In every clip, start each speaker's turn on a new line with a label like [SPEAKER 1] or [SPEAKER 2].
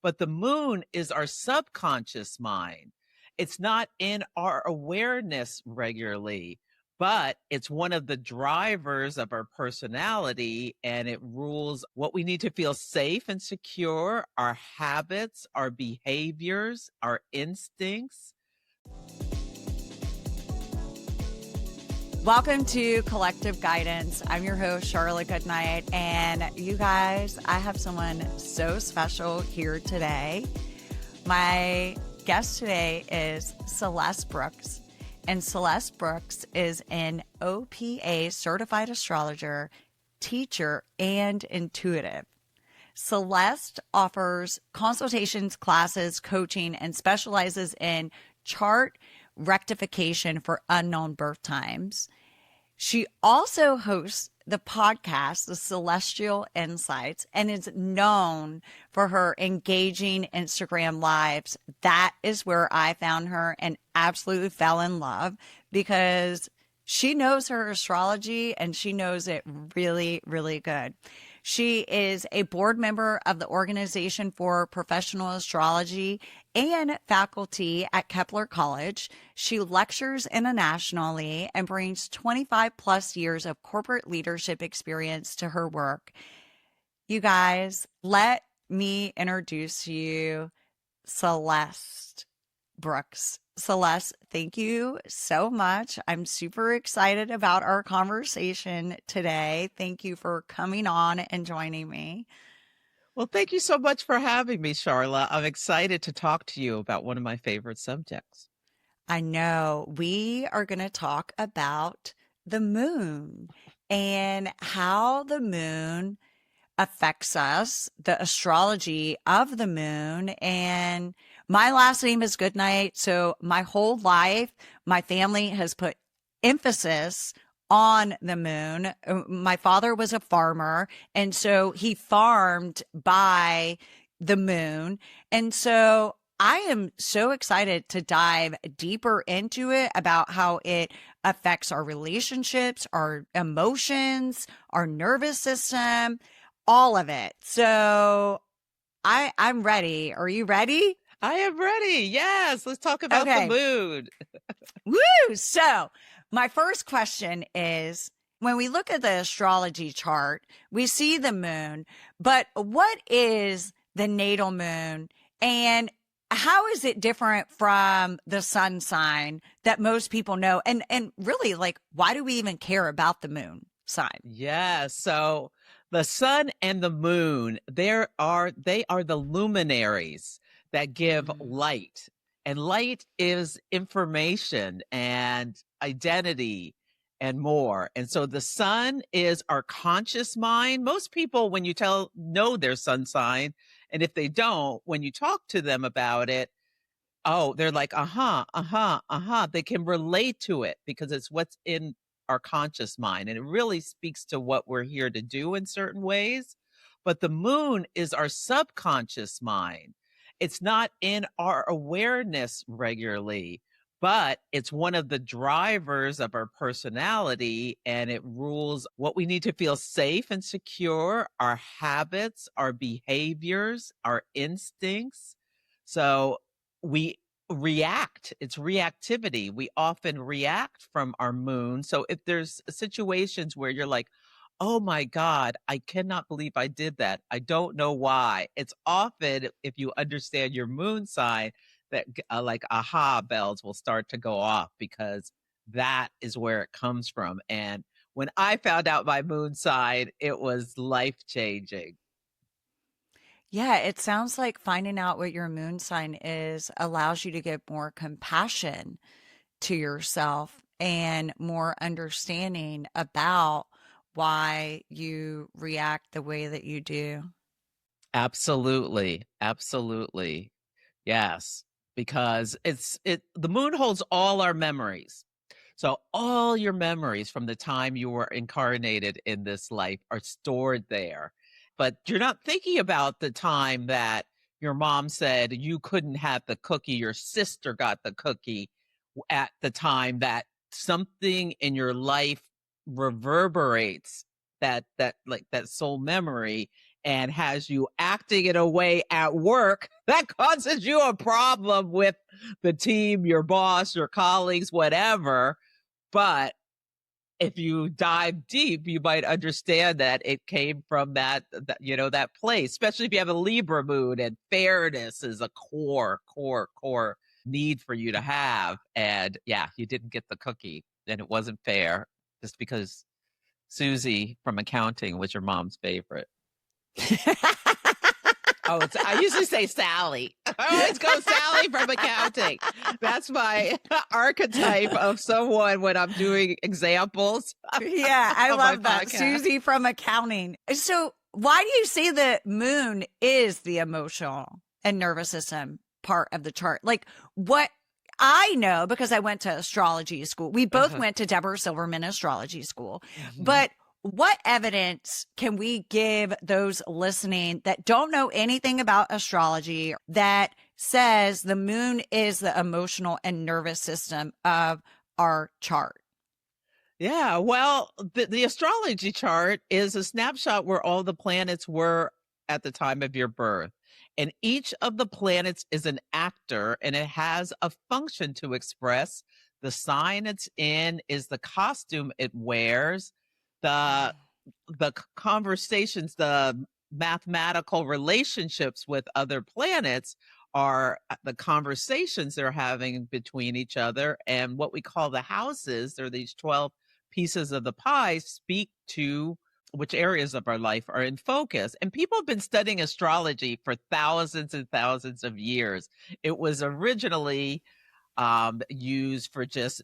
[SPEAKER 1] but the moon is our subconscious mind. It's not in our awareness regularly, but it's one of the drivers of our personality, and it rules what we need to feel safe and secure, our habits, our behaviors, our instincts.
[SPEAKER 2] Welcome to Collective Guidance. I'm your host, Charla Goodnight. And you guys, I have someone so special here today. My guest today is Celeste Brooks. And Celeste Brooks is an OPA-certified astrologer, teacher, and intuitive. Celeste offers consultations, classes, coaching, and specializes in chart rectification for unknown birth times. She also hosts the podcast, The Celestial Insights, and is known for her engaging Instagram lives. That is where I found her and absolutely fell in love because she knows her astrology and she knows it really, really good. She is a board member of the Organization for Professional Astrology and faculty at Kepler College. She lectures internationally and brings 25 plus years of corporate leadership experience to her work. You guys, let me introduce you, Celeste Brooks. Celeste, thank you so much. I'm super excited about our conversation today. Thank you for coming on and joining me.
[SPEAKER 1] Well, thank you so much for having me, Charla. I'm excited to talk to you about one of my favorite subjects.
[SPEAKER 2] I know we are going to talk about the moon and how the moon affects us, the astrology of the moon. And my last name is Goodnight. So my whole life, my family has put emphasis on the moon. My father was a farmer, and so he farmed by the moon. And so I am so excited to dive deeper into it about how it affects our relationships, our emotions, our nervous system, all of it. So I'm ready. Are you ready?
[SPEAKER 1] I am ready. Yes, let's talk about the moon.
[SPEAKER 2] Woo! So my first question is, when we look at the astrology chart, we see the moon, but what is the natal moon and how is it different from the sun sign that most people know? And really, like, why do we even care about the moon sign?
[SPEAKER 1] Yeah, so the sun and the moon, they are the luminaries that give light. And light is information and identity and more. And so the sun is our conscious mind. Most people, when you know their sun sign, and if they don't, when you talk to them about it, oh, they're like, they can relate to it because it's what's in our conscious mind. And it really speaks to what we're here to do in certain ways. But the moon is our subconscious mind. It's not in our awareness regularly, but it's one of the drivers of our personality, and it rules what we need to feel safe and secure, our habits, our behaviors, our instincts. So we react. It's reactivity. We often react from our moon. So if there's situations where you're like, oh my God, I cannot believe I did that, I don't know why. It's often, if you understand your moon sign, that like aha bells will start to go off because that is where it comes from. And when I found out my moon sign, it was life changing.
[SPEAKER 2] Yeah, it sounds like finding out what your moon sign is allows you to get more compassion to yourself and more understanding about why you react the way that you do.
[SPEAKER 1] Absolutely. Absolutely. Yes, because the moon holds all our memories. So all your memories from the time you were incarnated in this life are stored there. But you're not thinking about the time that your mom said you couldn't have the cookie, your sister got the cookie, at the time that something in your life reverberates that soul memory, and has you acting in a way at work that causes you a problem with the team, your boss, your colleagues, whatever. But if you dive deep, you might understand that it came from that place, especially if you have a Libra moon, and fairness is a core need for you to have. And yeah, you didn't get the cookie and it wasn't fair just because Susie from accounting was your mom's favorite. Oh, I usually say Sally. I always go Sally from accounting. That's my archetype of someone when I'm doing examples.
[SPEAKER 2] Yeah, I love that.
[SPEAKER 1] Podcast.
[SPEAKER 2] Susie from accounting. So why do you say the moon is the emotional and nervous system part of the chart? Like, what I know, because I went to astrology school. We both went to Deborah Silverman Astrology School. But what evidence can we give those listening that don't know anything about astrology that says the moon is the emotional and nervous system of our chart?
[SPEAKER 1] Yeah, well, the astrology chart is a snapshot where all the planets were at the time of your birth. And each of the planets is an actor and it has a function to express. The sign it's in is the costume it wears. The conversations, the mathematical relationships with other planets are the conversations they're having between each other. And what we call the houses, or these 12 pieces of the pie, speak to which areas of our life are in focus. And people have been studying astrology for thousands and thousands of years. It was originally used for just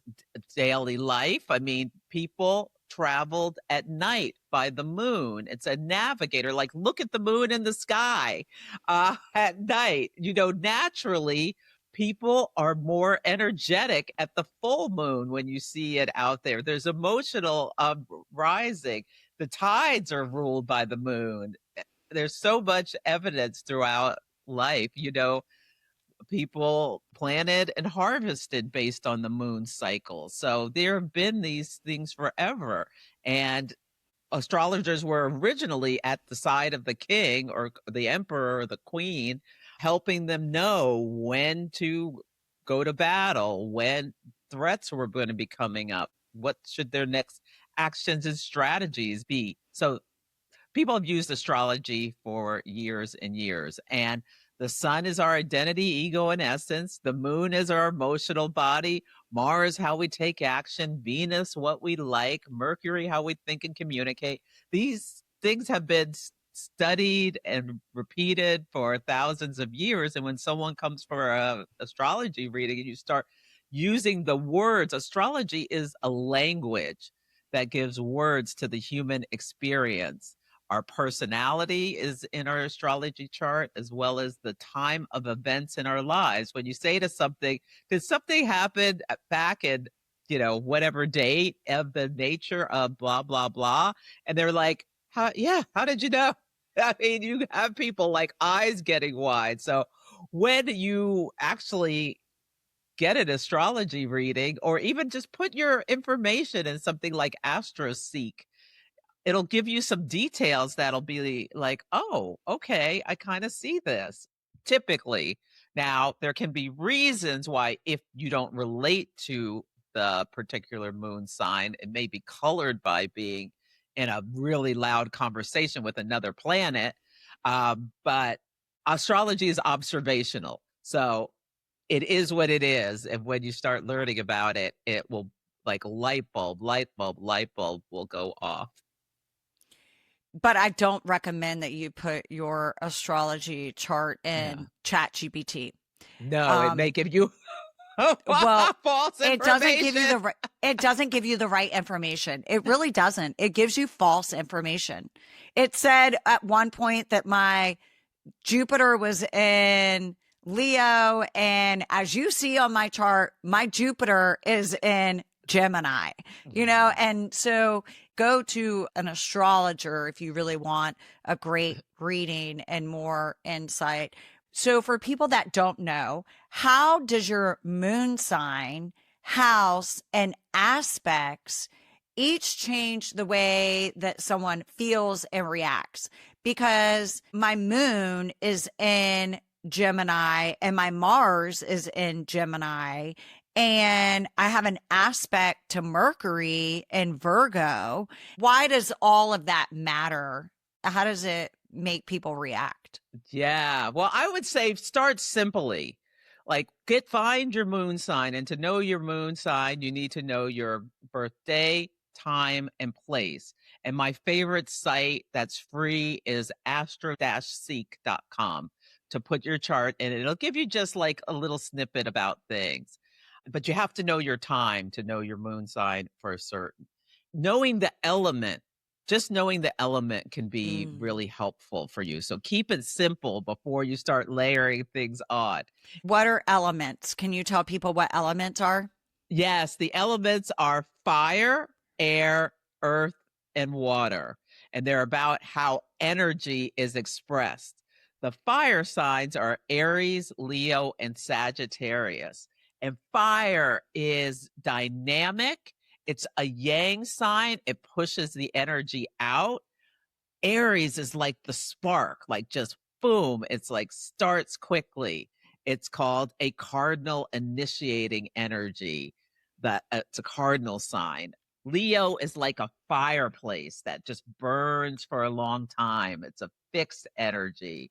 [SPEAKER 1] daily life. I mean, people traveled at night by the moon. It's a navigator. Like, look at the moon in the sky at night. Naturally, people are more energetic at the full moon when you see it out there. There's emotional rising. The tides are ruled by the moon. There's so much evidence throughout life, people planted and harvested based on the moon cycle. So there have been these things forever. And astrologers were originally at the side of the king or the emperor or the queen, helping them know when to go to battle, when threats were going to be coming up, what should their next actions and strategies be. So people have used astrology for years and years. And the sun is our identity, ego, and essence. The moon is our emotional body. Mars, how we take action. Venus, what we like. Mercury, how we think and communicate. These things have been studied and repeated for thousands of years. And when someone comes for an astrology reading and you start using the words, astrology is a language that gives words to the human experience. Our personality is in our astrology chart, as well as the time of events in our lives. When you say to something, did something happen back in, whatever date of the nature of blah, blah, blah? And they're like, how did you know? I mean, you have people like eyes getting wide. So when you actually get an astrology reading, or even just put your information in something like AstroSeek, it'll give you some details that'll be like, oh, okay, I kind of see this. Typically, now there can be reasons why, if you don't relate to the particular moon sign, it may be colored by being in a really loud conversation with another planet. But astrology is observational. So it is what it is. And when you start learning about it, it will, like light bulb will go off.
[SPEAKER 2] But I don't recommend that you put your astrology chart in ChatGPT.
[SPEAKER 1] No, it may give you false information.
[SPEAKER 2] It doesn't give you the right information. It really doesn't. It gives you false information. It said at one point that my Jupiter was in Leo, and as you see on my chart, my Jupiter is in Gemini, and so go to an astrologer if you really want a great reading and more insight. So for people that don't know, how does your moon sign, house, and aspects each change the way that someone feels and reacts? because my moon is in Gemini and my Mars is in Gemini. And I have an aspect to Mercury in Virgo. Why does all of that matter? How does it make people react?
[SPEAKER 1] Yeah. Well, I would say start simply. Like find your moon sign, and to know your moon sign, you need to know your birthday, time, and place. And my favorite site that's free is astro-seek.com to put your chart in. It'll give you just like a little snippet about things. But you have to know your time to know your moon sign for certain. Knowing the element, just knowing the element can be really helpful for you. So keep it simple before you start layering things on.
[SPEAKER 2] What are elements? Can you tell people what elements are?
[SPEAKER 1] Yes, the elements are fire, air, earth, and water. And they're about how energy is expressed. The fire signs are Aries, Leo, and Sagittarius. And fire is dynamic. It's a yang sign. It pushes the energy out. Aries is like the spark, like just boom. It's like starts quickly. It's called a cardinal initiating energy. That it's a cardinal sign. Leo is like a fireplace that just burns for a long time. It's a fixed energy.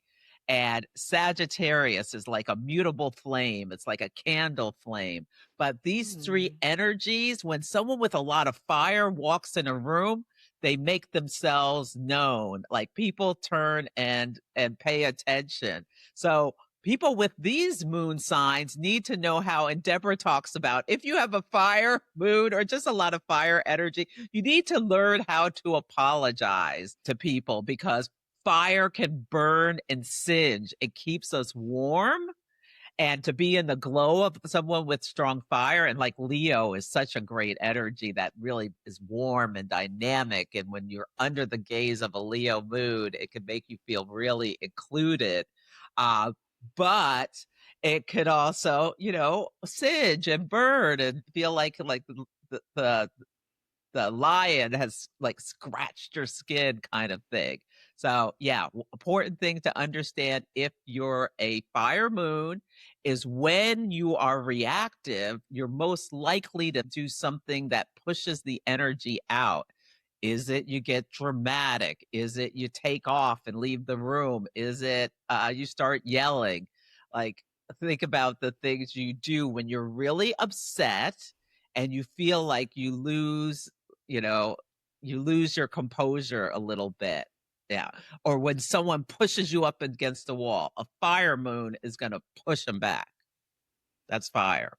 [SPEAKER 1] And Sagittarius is like a mutable flame. It's like a candle flame. But these three energies, when someone with a lot of fire walks in a room, they make themselves known. Like people turn and pay attention. So people with these moon signs need to know how, and Deborah talks about, if you have a fire moon or just a lot of fire energy, you need to learn how to apologize to people, because fire can burn and singe. It keeps us warm. And to be in the glow of someone with strong fire, and like Leo is such a great energy that really is warm and dynamic. And when you're under the gaze of a Leo mood, it can make you feel really included. But it could also, singe and burn and feel like the lion has like scratched your skin kind of thing. So yeah, important thing to understand if you're a fire moon is when you are reactive, you're most likely to do something that pushes the energy out. Is it you get dramatic? Is it you take off and leave the room? Is it you start yelling? Like, think about the things you do when you're really upset and you feel like you lose your composure a little bit. Yeah. Or when someone pushes you up against the wall, a fire moon is going to push them back. That's fire.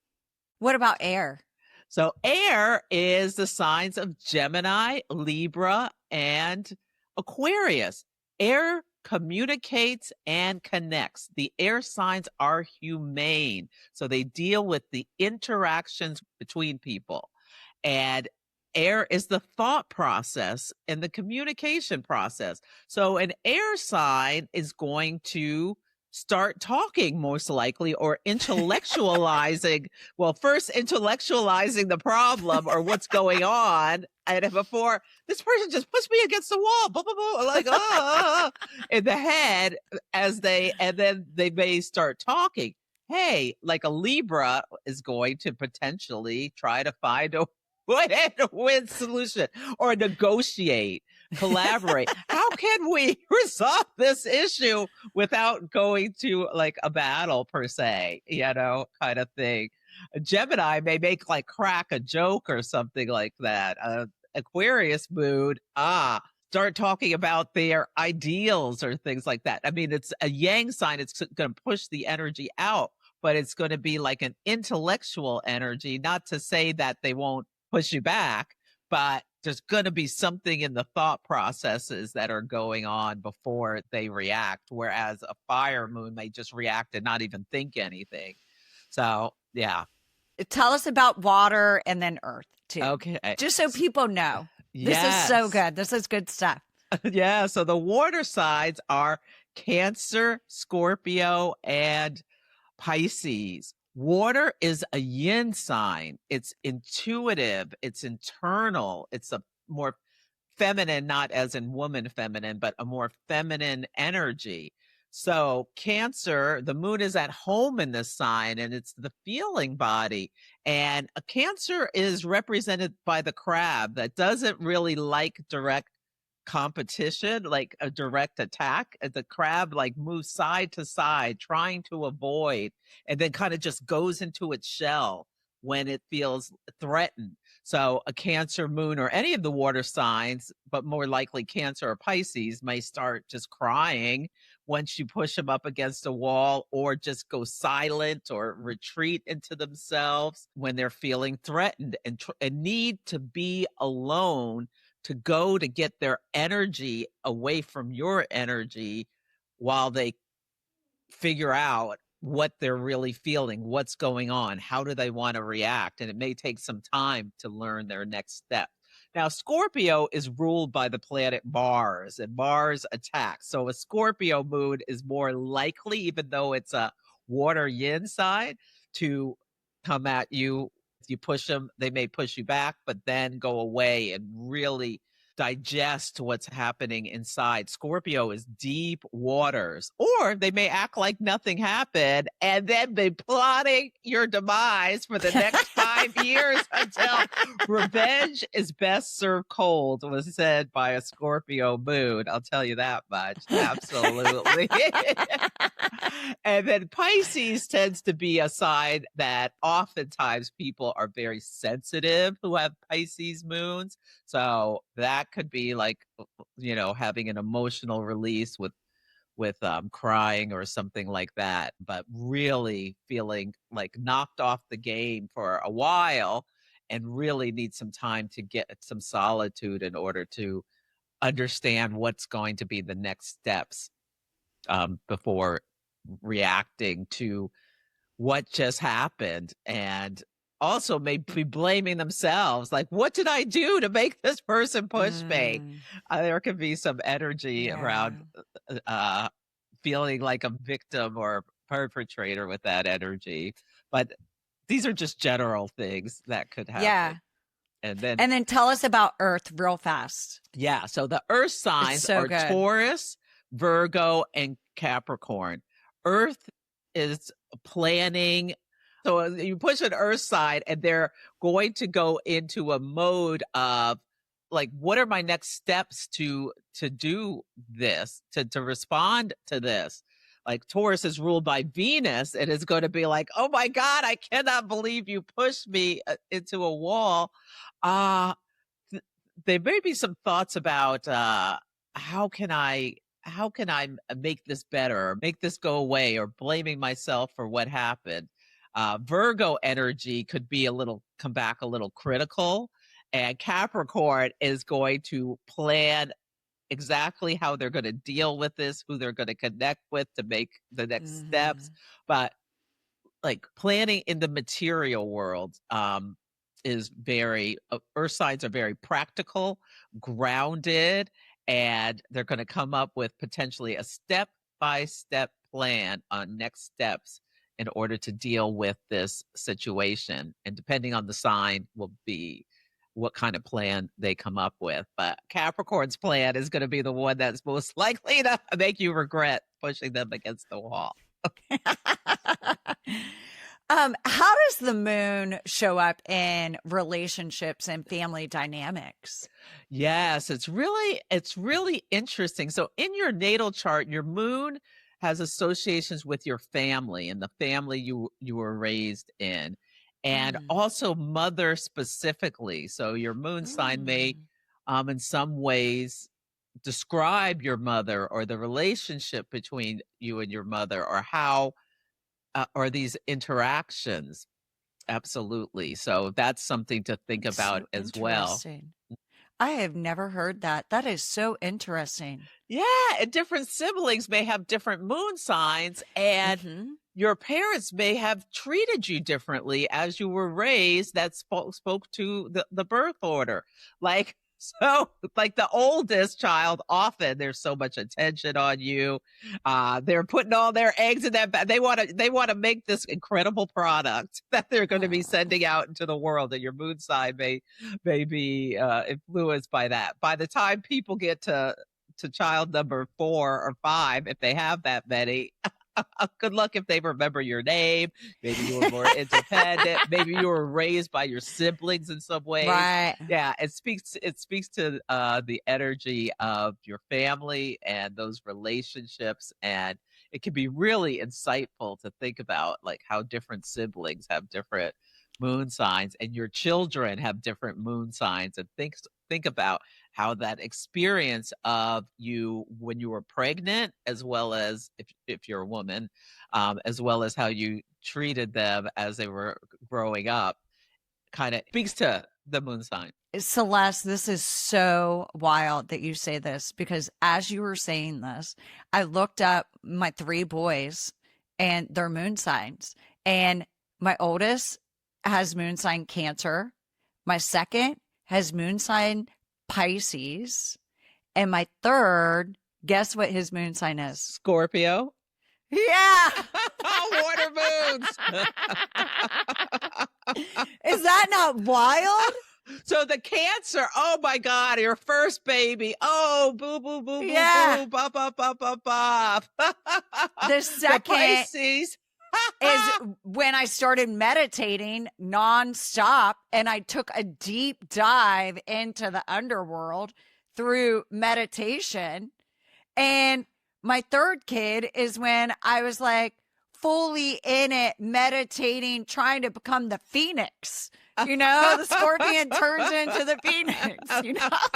[SPEAKER 2] What about air?
[SPEAKER 1] So air is the signs of Gemini, Libra, and Aquarius. Air communicates and connects. The air signs are humane. So they deal with the interactions between people. And air is the thought process and the communication process. So an air sign is going to start talking most likely, or intellectualizing. Well, first intellectualizing the problem or what's going on. And before, this person just pushed me against the wall, blah, blah, blah, like, in the head, and then they may start talking. Hey, like a Libra is going to potentially try to find a win solution or negotiate, collaborate. How can we resolve this issue without going to like a battle per se, kind of thing. A Gemini may make crack a joke or something like that. Aquarius mood, start talking about their ideals or things like that. I mean, it's a yang sign. It's going to push the energy out, but it's going to be like an intellectual energy, not to say that they won't push you back, but there's going to be something in the thought processes that are going on before they react, whereas a fire moon may just react and not even think anything. So yeah.
[SPEAKER 2] Tell us about water and then earth too.
[SPEAKER 1] Okay.
[SPEAKER 2] Just so people know. Yes. This is so good. This is good stuff.
[SPEAKER 1] Yeah. So the water signs are Cancer, Scorpio, and Pisces. Water is a yin sign. It's intuitive. It's internal. It's a more feminine, not as in woman feminine, but a more feminine energy. So Cancer, the moon is at home in this sign, and it's the feeling body. And a Cancer is represented by the crab that doesn't really like direct competition, like a direct attack. The crab like moves side to side, trying to avoid, and then kind of just goes into its shell when it feels threatened. So a Cancer moon or any of the water signs, but more likely Cancer or Pisces, may start just crying once you push them up against a wall, or just go silent or retreat into themselves when they're feeling threatened and need to be alone to go to get their energy away from your energy while they figure out what they're really feeling, what's going on, how do they want to react. And it may take some time to learn their next step. Now, Scorpio is ruled by the planet Mars, and Mars attacks. So a Scorpio moon is more likely, even though it's a water yin side, to come at you. If you push them, they may push you back, but then go away and really digest what's happening inside. Scorpio is deep waters, or they may act like nothing happened and then be plotting your demise for the next 5 years until revenge is best served cold, was said by a Scorpio moon. I'll tell you that much. Absolutely. And then Pisces tends to be a sign that oftentimes people are very sensitive who have Pisces moons. So that could be like, having an emotional release with crying or something like that, but really feeling like knocked off the game for a while and really need some time to get some solitude in order to understand what's going to be the next steps, before reacting to what just happened, and also may be blaming themselves, like, what did I do to make this person push me? There can be some energy around feeling like a victim or perpetrator with that energy, but these are just general things that could happen.
[SPEAKER 2] Yeah.
[SPEAKER 1] And
[SPEAKER 2] then tell us about Earth real fast.
[SPEAKER 1] Yeah, so the Earth signs
[SPEAKER 2] so
[SPEAKER 1] are
[SPEAKER 2] good.
[SPEAKER 1] Taurus, Virgo, and Capricorn. Earth is planning. So you push an Earth sign, and they're going to go into a mode of like, what are my next steps to do this, to respond to this? Like Taurus is ruled by Venus, and it's going to be like, oh my God, I cannot believe you pushed me into a wall. There may be some thoughts about how can I make this better, or make this go away, or blaming myself for what happened. Virgo energy could be come back a little critical, and Capricorn is going to plan exactly how they're going to deal with this, who they're going to connect with to make the next steps. But like planning in the material world, is very, Earth signs are very practical, grounded, and they're going to come up with potentially a step-by-step plan on next steps in order to deal with this situation. And depending on the sign will be what kind of plan they come up with. But Capricorn's plan is going to be the one that's most likely to make you regret pushing them against the wall.
[SPEAKER 2] How does the moon show up in relationships and family dynamics?
[SPEAKER 1] Yes, it's really interesting. So in your natal chart, your moon has associations with your family and the family you were raised in, and also mother specifically. So your moon sign may, in some ways, describe your mother or the relationship between you and your mother, or how or these interactions. Absolutely. So that's something to think about as well.
[SPEAKER 2] I have never heard that. That is so interesting.
[SPEAKER 1] Yeah, and different siblings may have different moon signs, and your parents may have treated you differently as you were raised. That spoke to the birth order. Like So, like the oldest child, often there's so much attention on you. They're putting all their eggs in that bag. They want to make this incredible product that they're going to be
[SPEAKER 2] Oh.
[SPEAKER 1] sending out into the world, and your moon sign may be influenced by that. By the time people get to child number 4 or 5, if they have that many, good luck if they remember your name. Maybe you were more independent. Maybe you were raised by your siblings in some ways.
[SPEAKER 2] Right.
[SPEAKER 1] Yeah, it speaks to the energy of your family and those relationships, and it can be really insightful to think about like how different siblings have different moon signs, and your children have different moon signs, and think about how that experience of you when you were pregnant, as well as if you're a woman, as well as how you treated them as they were growing up, kind of speaks to the moon sign.
[SPEAKER 2] Celeste, this is so wild that you say this because as you were saying this, I looked up my 3 boys and their moon signs. And my oldest has moon sign Cancer. My second has moon sign Pisces. And my third, guess what his moon sign is?
[SPEAKER 1] Scorpio.
[SPEAKER 2] Yeah.
[SPEAKER 1] Water moons.
[SPEAKER 2] Is that not wild?
[SPEAKER 1] So the Cancer, oh my God, your first baby. Oh, boo, boo, boo, boo,
[SPEAKER 2] Yeah.
[SPEAKER 1] boo, bop, bop, bop, bop, bop.
[SPEAKER 2] The second
[SPEAKER 1] Pisces.
[SPEAKER 2] is when I started meditating nonstop and I took a deep dive into the underworld through meditation. And my third kid is when I was like fully in it, meditating, trying to become the phoenix. The scorpion turns into the phoenix,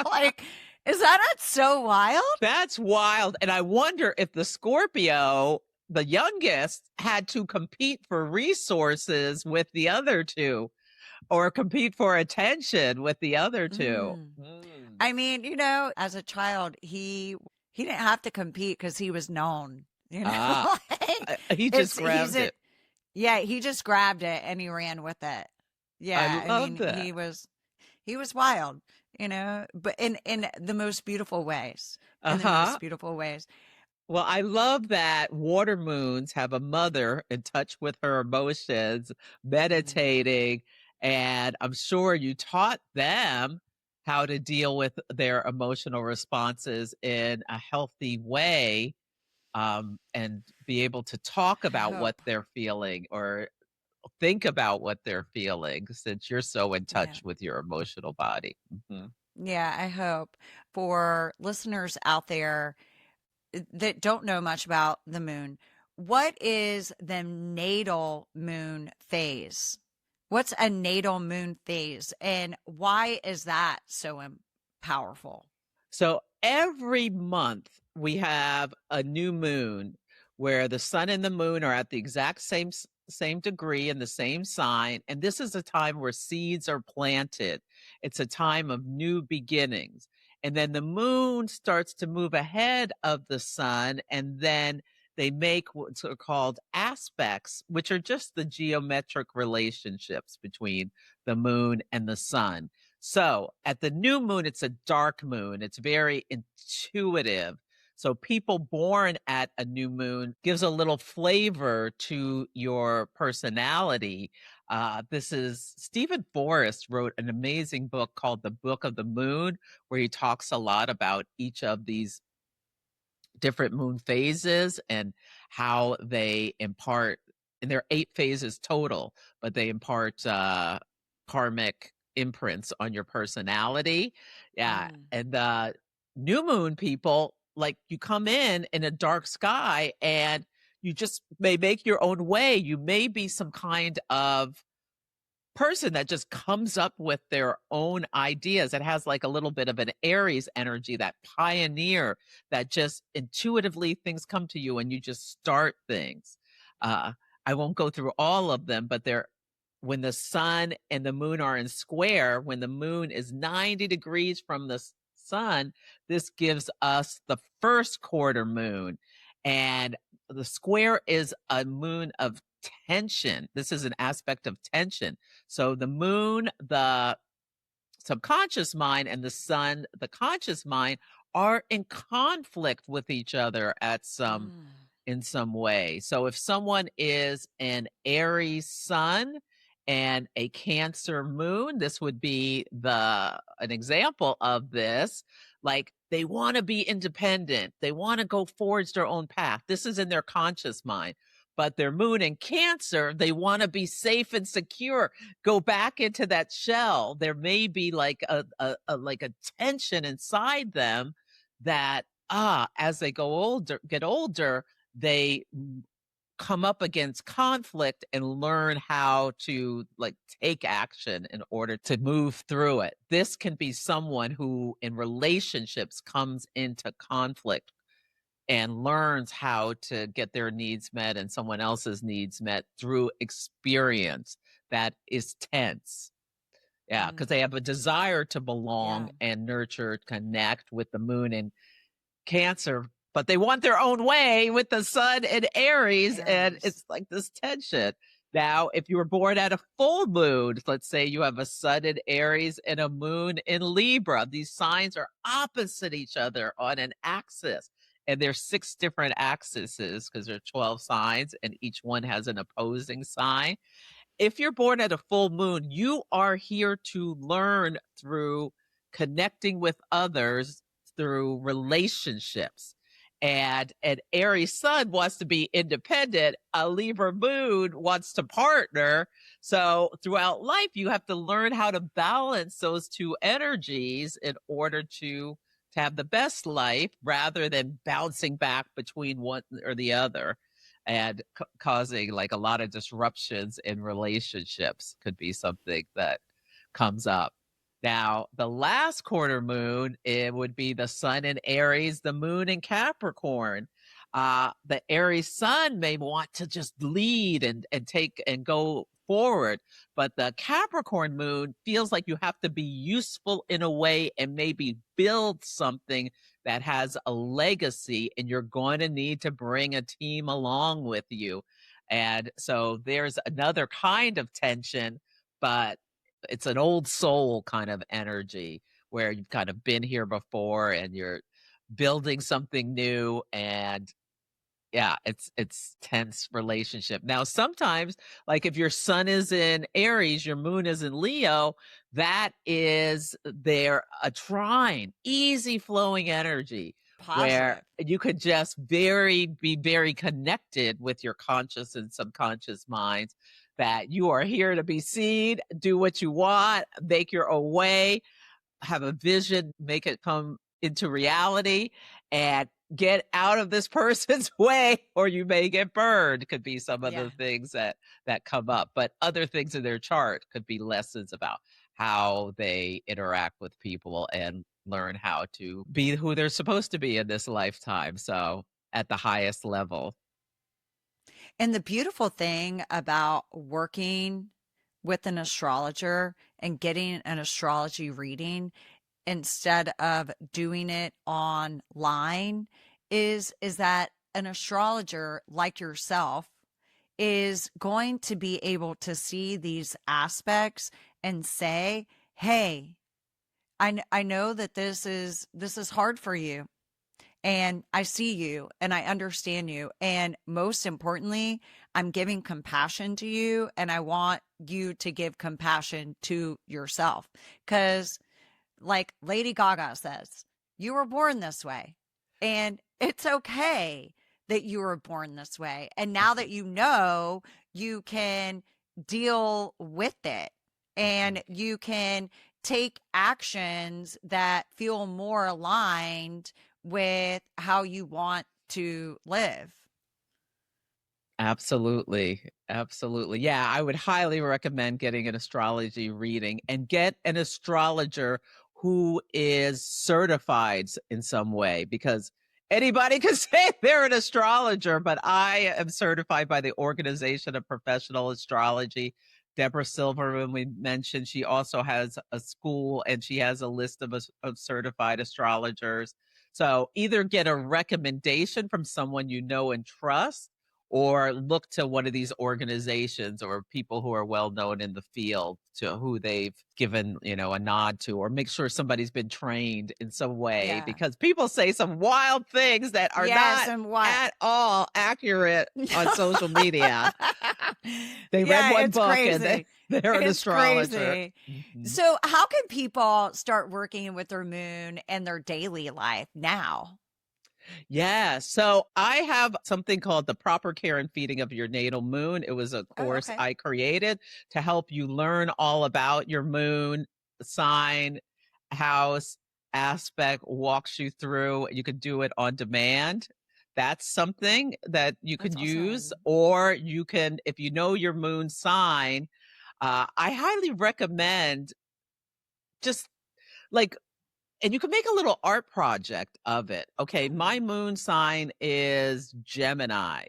[SPEAKER 2] like, is that not so wild?
[SPEAKER 1] That's wild. And I wonder if the Scorpio, the youngest, had to compete for resources with the other two, or compete for attention with the other two.
[SPEAKER 2] I mean, as a child, he didn't have to compete because he was known.
[SPEAKER 1] He just grabbed it.
[SPEAKER 2] Yeah, he just grabbed it and he ran with it. Yeah,
[SPEAKER 1] I love that.
[SPEAKER 2] he was wild, but in the most beautiful ways. In the most beautiful ways.
[SPEAKER 1] Well, I love that water moons have a mother in touch with her emotions, meditating, and I'm sure you taught them how to deal with their emotional responses in a healthy way, and be able to talk about what they're feeling or think about what they're feeling, since you're so in touch with your emotional body.
[SPEAKER 2] Yeah, I hope for listeners out there that don't know much about the moon, what is the natal moon phase? What's a natal moon phase and why is that so powerful?
[SPEAKER 1] So every month we have a new moon where the sun and the moon are at the exact same degree in the same sign, and this is a time where seeds are planted. It's a time of new beginnings. And then the moon starts to move ahead of the sun, and then they make what's called aspects, which are just the geometric relationships between the moon and the sun. So at the new moon, it's a dark moon. It's very intuitive. So people born at a new moon gives a little flavor to your personality. This is Stephen Forrest wrote an amazing book called The Book of the Moon, where he talks a lot about each of these different moon phases and how they impart, and there are 8 phases total, but they impart karmic imprints on your personality. Yeah. And the new moon people, like, you come in a dark sky and you just may make your own way. You may be some kind of person that just comes up with their own ideas. It has like a little bit of an Aries energy, that pioneer that just intuitively things come to you and you just start things. I won't go through all of them, but when the sun and the moon are in square, when the moon is 90 degrees from the sun, this gives us the first quarter moon. And the square is a moon of tension. This is an aspect of tension. So the moon, the subconscious mind and the sun, the conscious mind, are in conflict with each other at some
[SPEAKER 2] Mm.
[SPEAKER 1] in some way. So if someone is an Aries sun and a Cancer moon, this would be the an example of this. Like they want to be independent. They want to go forge their own path. This is in their conscious mind. But their moon in Cancer, they want to be safe and secure. Go back into that shell. There may be like a tension inside them that as they get older, they come up against conflict and learn how to like take action in order to move through it. This can be someone who in relationships comes into conflict and learns how to get their needs met and someone else's needs met through experience that is tense. Yeah, because
[SPEAKER 2] Mm.
[SPEAKER 1] they have a desire to
[SPEAKER 2] Yeah.
[SPEAKER 1] belong and nurture, connect with the moon and Cancer, but they want their own way with the sun and Aries, and
[SPEAKER 2] Aries.
[SPEAKER 1] it's like this tension. Now, if you were born at a full moon, let's say you have a sun in Aries and a moon in Libra, these signs are opposite each other on an axis. And there's 6 different axes because there are 12 signs, and each one has an opposing sign. If you're born at a full moon, you are here to learn through connecting with others through relationships. And an Aries sun wants to be independent. A Libra moon wants to partner. So throughout life, you have to learn how to balance those two energies in order to have the best life rather than bouncing back between one or the other and causing like a lot of disruptions in relationships could be something that comes up. Now, the last quarter moon, it would be the sun in Aries, the moon in Capricorn. The Aries sun may want to just lead and take and go forward, but the Capricorn moon feels like you have to be useful in a way and maybe build something that has a legacy, and you're going to need to bring a team along with you. And so there's another kind of tension, but it's an old soul kind of energy where you've kind of been here before and you're building something new. And yeah, it's tense relationship. Now, sometimes, like if your sun is in Aries, your moon is in Leo, that is there a trine, easy flowing energy where
[SPEAKER 2] Positive.
[SPEAKER 1] you could just be very connected with your conscious and subconscious minds that you are here to be seen, do what you want, make your own way, have a vision, make it come into reality, and get out of this person's way or you may get burned could be some of
[SPEAKER 2] Yeah.
[SPEAKER 1] the things that come up. But other things in their chart could be lessons about how they interact with people and learn how to be who they're supposed to be in this lifetime, so at the highest level.
[SPEAKER 2] And the beautiful thing about working with an astrologer and getting an astrology reading instead of doing it online is that an astrologer like yourself is going to be able to see these aspects and say, "Hey, I know that this is hard for you, and I see you and I understand you. And most importantly, I'm giving compassion to you, and I want you to give compassion to yourself." Because, like Lady Gaga says, you were born this way, and it's okay that you were born this way. And now that you know, you can deal with it and you can take actions that feel more aligned with how you want to live.
[SPEAKER 1] Absolutely. Absolutely. Yeah, I would highly recommend getting an astrology reading and get an astrologer who is certified in some way because anybody can say they're an astrologer, but I am certified by the Organization of Professional Astrology. Deborah Silverman, we mentioned, she also has a school and she has a list of certified astrologers. So either get a recommendation from someone you know and trust or look to one of these organizations or people who are well known in the field to who they've given, a nod to, or make sure somebody's been trained in some way,
[SPEAKER 2] Yeah.
[SPEAKER 1] because people say some wild things that are
[SPEAKER 2] Yes,
[SPEAKER 1] not
[SPEAKER 2] and what?
[SPEAKER 1] at all accurate on social media. They read
[SPEAKER 2] Yeah,
[SPEAKER 1] one
[SPEAKER 2] it's
[SPEAKER 1] book and
[SPEAKER 2] crazy.
[SPEAKER 1] they're an
[SPEAKER 2] It's
[SPEAKER 1] astrologer.
[SPEAKER 2] crazy.
[SPEAKER 1] Mhm.
[SPEAKER 2] So, how can people start working with their moon in their daily life now?
[SPEAKER 1] Yeah. So I have something called the proper care and feeding of your natal moon. It was a
[SPEAKER 2] Oh,
[SPEAKER 1] course
[SPEAKER 2] okay.
[SPEAKER 1] I created to help you learn all about your moon sign, house, aspect, walks you through. You could do it on demand. That's something that you
[SPEAKER 2] That's
[SPEAKER 1] can use,
[SPEAKER 2] awesome.
[SPEAKER 1] or you can, if you know your moon sign, I highly recommend just like, and you can make a little art project of it. Okay,
[SPEAKER 2] Oh.
[SPEAKER 1] my moon sign is Gemini.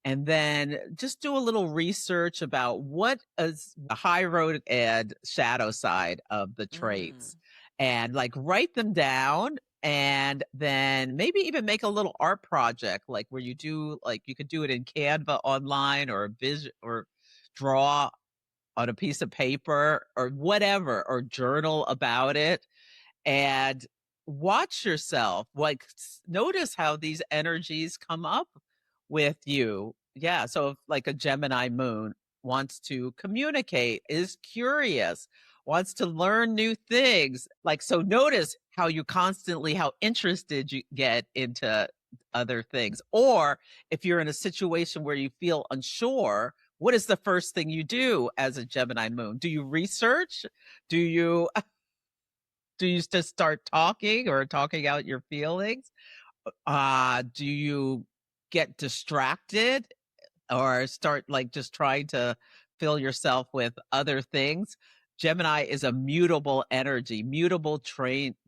[SPEAKER 1] And then just do a little research about what is the high road and shadow side of the
[SPEAKER 2] Mm.
[SPEAKER 1] traits, and like write them down. And then maybe even make a little art project, like where you do, like you could do it in Canva online, or vision, or draw on a piece of paper or whatever, or journal about it, and watch yourself, like notice how these energies come up with you. Yeah, so if like a Gemini moon wants to communicate, is curious, wants to learn new things, like, so notice how you constantly, how interested you get into other things. Or if you're in a situation where you feel unsure, what is the first thing you do as a Gemini moon? Do you research? Do you do you just start talking, or talking out your feelings? Do you get distracted, or start like just trying to fill yourself with other things? Gemini is a mutable energy, mutable,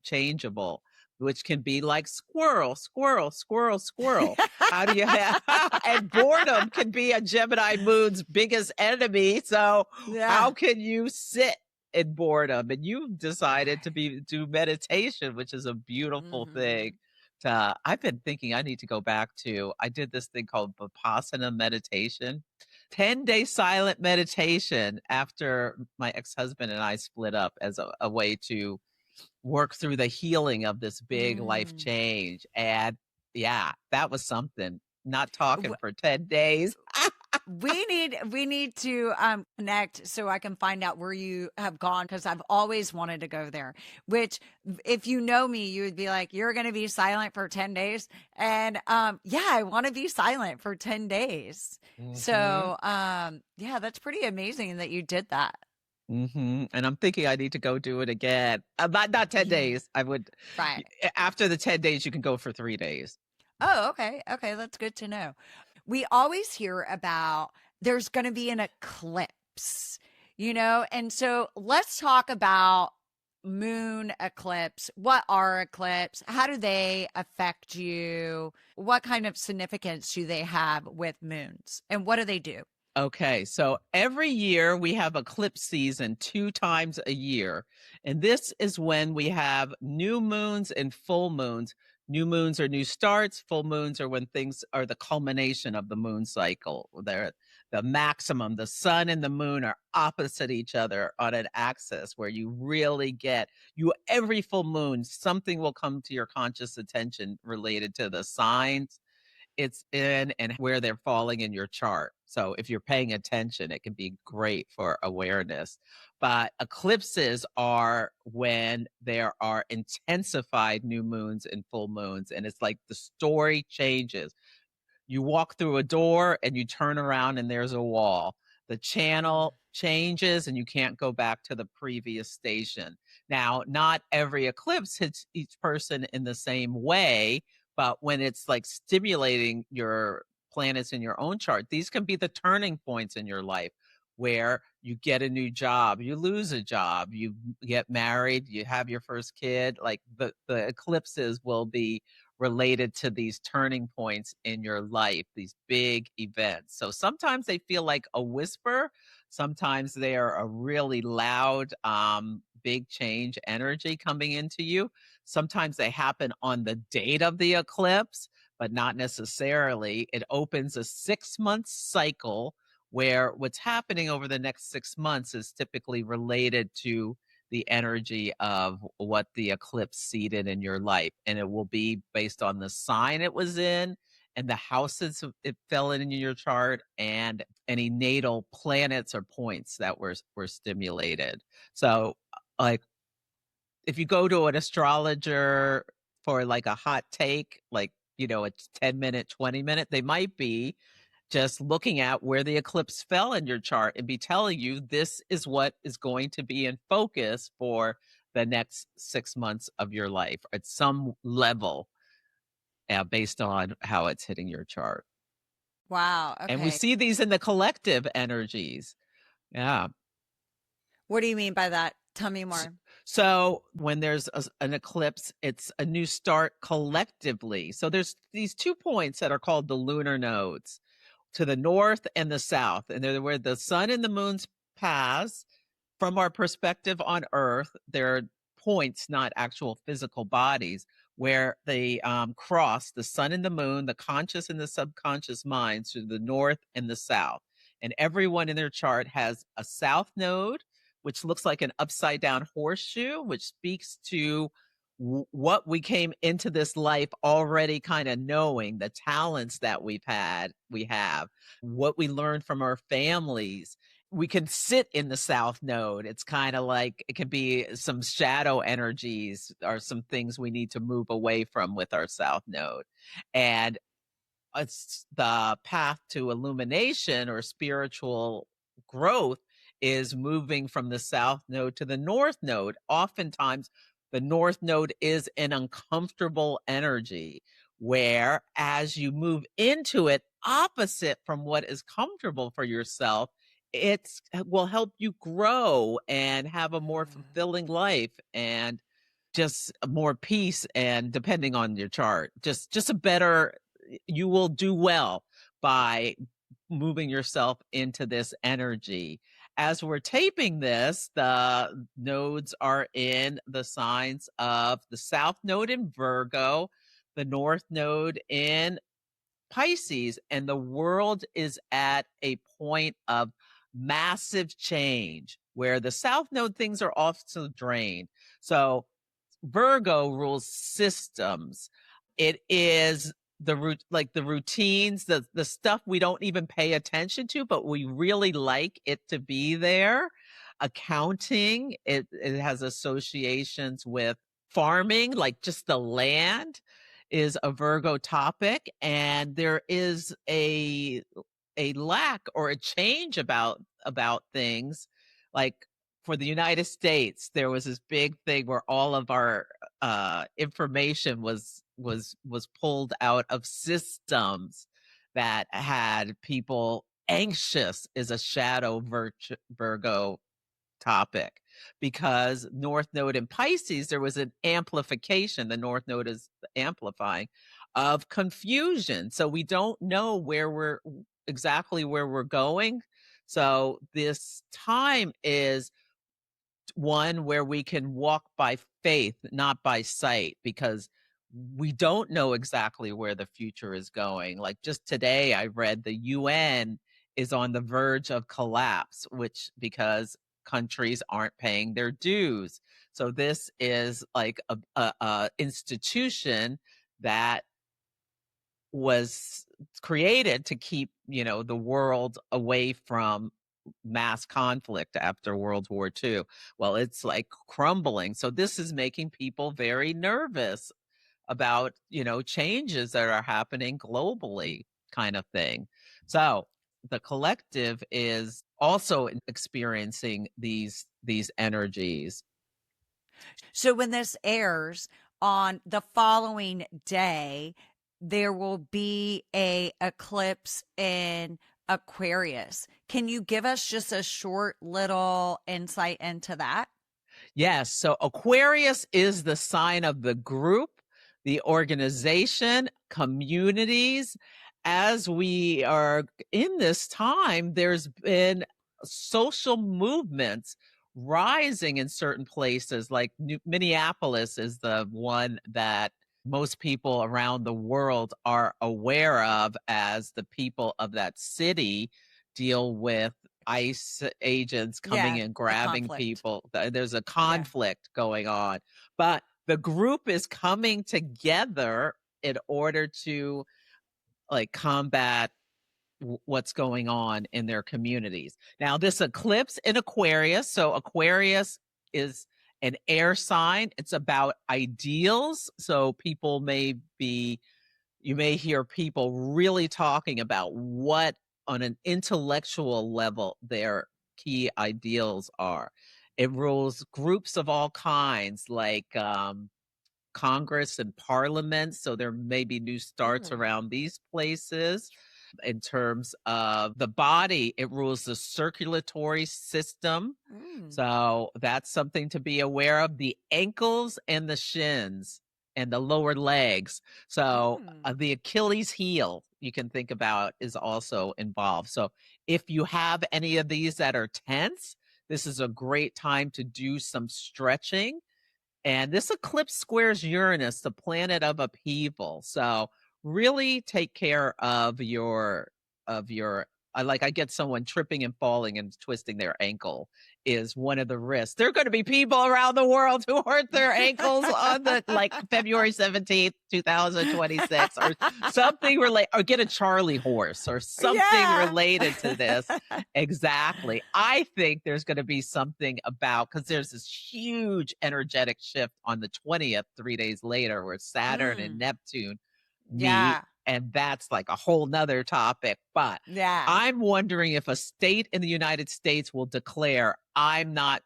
[SPEAKER 1] changeable, which can be like squirrel, squirrel, squirrel, squirrel. How do you have, and boredom can be a Gemini moon's biggest enemy. So
[SPEAKER 2] Yeah.
[SPEAKER 1] how can you sit in boredom? And you've decided to
[SPEAKER 2] Right.
[SPEAKER 1] do meditation, which is a beautiful thing.
[SPEAKER 2] Mhm.
[SPEAKER 1] I've been thinking I need to go back to, I did this thing called Vipassana meditation, 10-day silent meditation after my ex-husband and I split up, as a way to work through the healing of this big life
[SPEAKER 2] Mm.
[SPEAKER 1] change. And yeah, that was something. Not talking for 10 days.
[SPEAKER 2] We need to connect so I can find out where you have gone, because I've always wanted to go there. Which, if you know me, you would be like, "You're going to be silent for 10 days," and yeah, I want to be silent for 10 days.
[SPEAKER 1] Mhm.
[SPEAKER 2] So yeah, that's pretty amazing that you did that.
[SPEAKER 1] Mhm, and I'm thinking I need to go do it again. Not 10
[SPEAKER 2] Yeah,
[SPEAKER 1] days. I would
[SPEAKER 2] right.
[SPEAKER 1] after the 10 days, you can go for 3 days.
[SPEAKER 2] Oh, okay. Okay, that's good to know. We always hear about there's going to be an eclipse, and so let's talk about moon eclipse. What are eclipse? How do they affect you? What kind of significance do they have with moons? And what do they do?
[SPEAKER 1] Okay, so every year we have eclipse season 2 times a year, and this is when we have new moons and full moons. New moons are new starts, full moons are when things are the culmination of the moon cycle. They're the maximum. The sun and the moon are opposite each other on an axis, where you really get, you every full moon, something will come to your conscious attention related to the signs it's in and where they're falling in your chart. So if you're paying attention, it can be great for awareness. But eclipses are when there are intensified new moons and full moons, and it's like the story changes. You walk through a door and you turn around and there's a wall. The
[SPEAKER 2] Mm.
[SPEAKER 1] channel changes and you can't go back to the previous station. Now, not every eclipse hits each person in the same way, but when it's like stimulating your planets in your own chart, these can be the turning points in your life, where you get a new job, you lose a job, you get married, you have your first kid. Like the eclipses will be related to these turning points in your life, these big events. So sometimes they feel like a whisper, sometimes they are a really loud, big change energy coming into you. Sometimes they happen on the date of the eclipse, but not necessarily. It opens a 6-month cycle where what's happening over the next 6 months is typically related to the energy of what the eclipse seeded in your life. And it will be based on the sign it was in and the houses it fell in your chart and any natal planets or points that were stimulated. So like if you go to an astrologer for like a hot take, like, a 10-minute, 20-minute, they might be just looking at where the eclipse fell in your chart and be telling you this is what is going to be in focus for the next 6 months of your life at some level, based on how it's hitting your chart.
[SPEAKER 2] Wow.
[SPEAKER 1] And we
[SPEAKER 2] Okay.
[SPEAKER 1] see these in the collective energies. Yeah.
[SPEAKER 2] What do you mean by that? Tell me more.
[SPEAKER 1] So when there's an eclipse, it's a new start collectively. So there's these 2 points that are called the lunar nodes to the north and the south. And they're where the sun and the moon's paths. From our perspective on Earth, there are points, not actual physical bodies, where they cross the sun and the moon, the conscious and the subconscious minds to the north and the south. And everyone in their chart has a south node, which looks like an upside down horseshoe, which speaks to what we came into this life already kind of knowing, the talents that we have, what we learned from our families. We can sit in the south node. It's kind of like it can be some shadow energies or some things we need to move away from with our south node. And it's the path to illumination or spiritual growth is moving from the south node to the north node. Oftentimes, the north node is an uncomfortable energy where, as you move into it, opposite from what is comfortable for yourself, it will help you grow and have a more fulfilling life and just more peace. And depending on your chart, just a better, you will do well by moving yourself into this energy. As we're taping this, the nodes are in the signs of the south node in Virgo, the north node in Pisces, and the world is at a point of massive change where the south node things are also drained. So Virgo rules systems. It is the routines, the stuff we don't even pay attention to, but we really like it to be there. Accounting, it has associations with farming, like just the land is a Virgo topic, and there is a lack or a change about things. Like for the United States, there was this big thing where all of our information was pulled out of systems that had people anxious. Is a shadow Virgo topic, because North Node in Pisces, there was an amplification. The North Node is amplifying of confusion. So we don't know exactly where we're going. So this time is one where we can walk by faith, not by sight, because we don't know exactly where the future is going. Like just today, I read the UN is on the verge of collapse, which because countries aren't paying their dues. So this is like a institution that was created to keep, the world away from mass conflict after World War II. Well, it's like crumbling. So this is making people very nervous about, changes that are happening globally, kind of thing. So the collective is also experiencing these energies.
[SPEAKER 2] So when this airs on the following day, there will be a eclipse in Aquarius. Can you give us just a short little insight into that?
[SPEAKER 1] Yes. So Aquarius is the sign of the group, the organization, communities. As we are in this time, there's been social movements rising in certain places, like Minneapolis is the one that most people around the world are aware of, as the people of that city deal with ICE agents coming
[SPEAKER 2] Yeah,
[SPEAKER 1] and
[SPEAKER 2] the
[SPEAKER 1] grabbing
[SPEAKER 2] conflict.
[SPEAKER 1] people. There's a
[SPEAKER 2] Yeah.
[SPEAKER 1] conflict going on, but the group is coming together in order to like combat what's going on in their communities. Now, this eclipse in Aquarius, so Aquarius is an air sign. It's about ideals. So people may be, you may hear people really talking about what on an intellectual level their key ideals are. It rules groups of all kinds, like Congress and Parliament. So there may be new starts
[SPEAKER 2] Ooh.
[SPEAKER 1] around these places. In terms of the body, it rules the circulatory system.
[SPEAKER 2] Mm.
[SPEAKER 1] So that's something to be aware of. The ankles and the shins and the lower legs. So
[SPEAKER 2] Mm.
[SPEAKER 1] the Achilles heel, you can think about, is also involved. So if you have any of these that are tense, this is a great time to do some stretching. And this eclipse squares Uranus, the planet of upheaval. So really take care of your I get someone tripping and falling and twisting their ankle is one of the risks. There are going to be people around the world who hurt their ankles on the like February 17th, 2026 or something related, or get a Charlie horse or something
[SPEAKER 2] Yeah.
[SPEAKER 1] related to this. Exactly. I think there's going to be something about, because there's this huge energetic shift on the 20th, 3 days later, where Saturn and
[SPEAKER 2] Mm.
[SPEAKER 1] Neptune meet.
[SPEAKER 2] Yeah.
[SPEAKER 1] And that's like a whole nother topic. But
[SPEAKER 2] Yeah.
[SPEAKER 1] I'm wondering if a state in the United States will declare,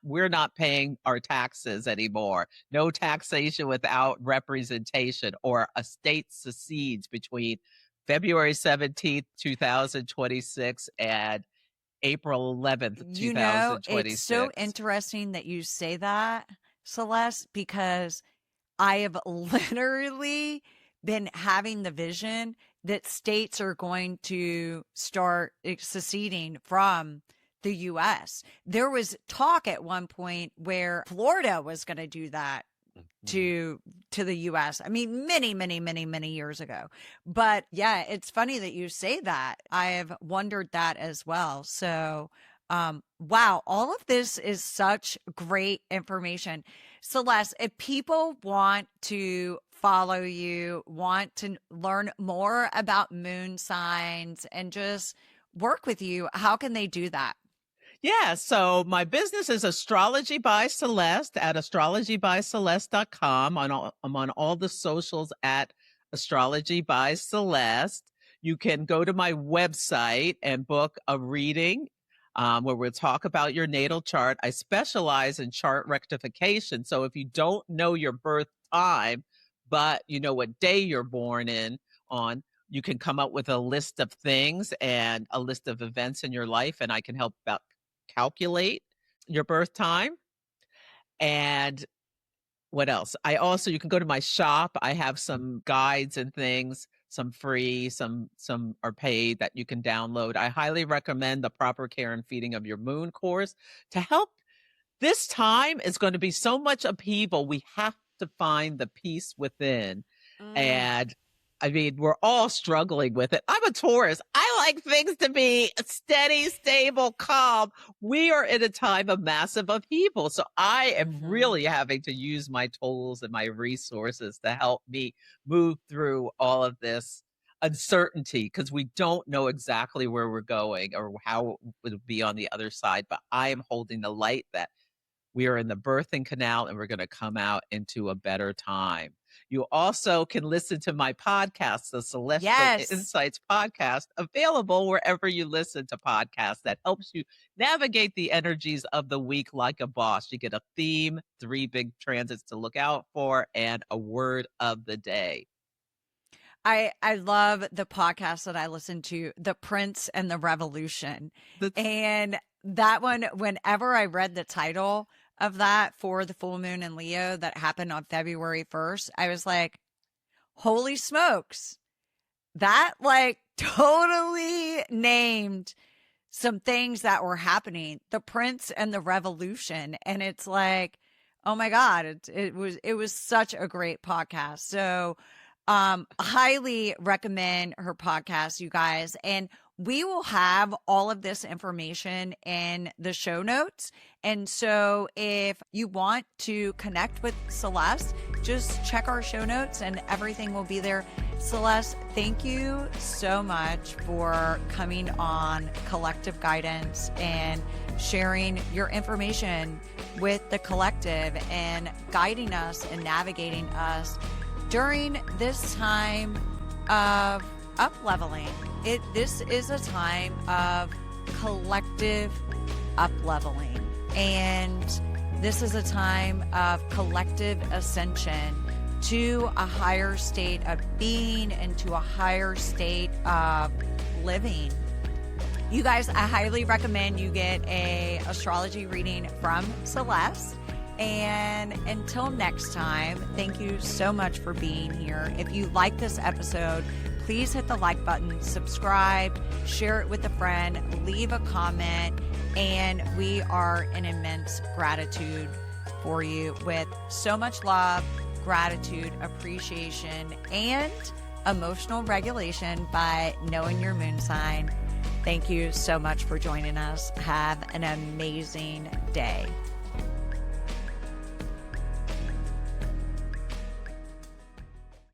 [SPEAKER 1] we're not paying our taxes anymore. No taxation without representation, or a state secedes between February 17th, 2026 and April 11th,
[SPEAKER 2] You know, it's so
[SPEAKER 1] 2026.
[SPEAKER 2] interesting that you say that, Celeste, because I have literally been having the vision that states are going to start seceding from the US. There was talk at one point where Florida was going to do that to the US. I mean, many years ago. But yeah, it's funny that you say that. I have wondered that as well. So, wow, all of this is such great information. Celeste, if people want to follow you, want to learn more about moon signs and just work with you, how can they do that?
[SPEAKER 1] Yeah, so my business is Astrology by Celeste at astrologybyceleste.com. I'm on all the socials at Astrology by Celeste. You can go to my website and book a reading where we'll talk about your natal chart. I specialize in chart rectification. So if you don't know your birth time, but you know what day you're born in on, you can come up with a list of things and a list of events in your life, and I can help about calculate your birth time. And what else? You can go to my shop. I have some guides and things, some free, some are paid that you can download. I highly recommend the Proper Care and Feeding of Your Moon course to help. This time is going to be so much upheaval. We have to find the peace within.
[SPEAKER 2] Mm.
[SPEAKER 1] And I mean, we're all struggling with it. I'm a Taurus. I like things to be steady, stable, calm. We are in a time of massive upheaval. So I am
[SPEAKER 2] Mhm.
[SPEAKER 1] really having to use my tools and my resources to help me move through all of this uncertainty, because we don't know exactly where we're going or how it will be on the other side. But I am holding the light that we are in the birthing canal and we're going to come out into a better time. You also can listen to my podcast, the Celestial
[SPEAKER 2] Yes.
[SPEAKER 1] Insights podcast, available wherever you listen to podcasts, that helps you navigate the energies of the week like a boss. You get a theme, 3 big transits to look out for, and a word of the day.
[SPEAKER 2] I love the podcast that I listen to, The Prince and the Revolution.
[SPEAKER 1] That's
[SPEAKER 2] And that one, whenever I read the title of that for the full moon in Leo that happened on February 1st, I was like, holy smokes. That like totally named some things that were happening, the Prince and the Revolution. And it's like, Oh my God. It was such a great podcast. So, highly recommend her podcast, you guys. And we will have all of this information in the show notes. And so if you want to connect with Celeste, just check our show notes and everything will be there. Celeste, thank you so much for coming on Collective Guidance and sharing your information with the collective and guiding us and navigating us during this time of up-leveling. This is a time of collective up-leveling, and this is a time of collective ascension to a higher state of being and to a higher state of living. You guys, I highly recommend you get a astrology reading from Celeste. And until next time, thank you so much for being here. If you like this episode, please hit the like button, subscribe, share it with a friend, leave a comment, and we are in immense gratitude for you with so much love, gratitude, appreciation, and emotional regulation by knowing your moon sign. Thank you so much for joining us. Have an amazing day.